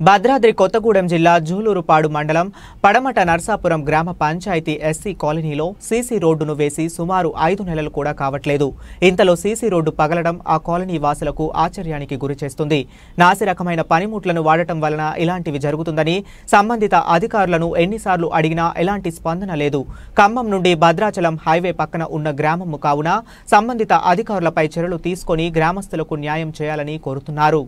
భద్రాద్రి కొత్తగూడెం జిల్లా జూలూరుపాడు మండలం పడమట నర్సాపురం గ్రామ పంచాయతీ ఎస్సీ కాలనీలో సీసీ రోడ్డును వేసి సుమారు 5 నెలలు కూడా కావట్లేదు. ఇంతలో సీసీ రోడ్డు పగలడం ఆ కాలనీ వాసులకు ఆశ్చర్యానికి గురిచేస్తుంది. నాసిరకమైన పనిముట్లను వాడటం వలన ఇలాంటివి జరుగుతుందని సంబంధిత అధికారులను ఎన్నిసార్లు అడిగినా ఎలాంటి స్పందన లేదు. ఖమ్మం నుండి భద్రాచలం హైవే పక్కన ఉన్న గ్రామం కావున సంబంధిత అధికారులపై చర్యలు తీసుకొని గ్రామస్తులకు న్యాయం చేయాలని కోరుతున్నారు.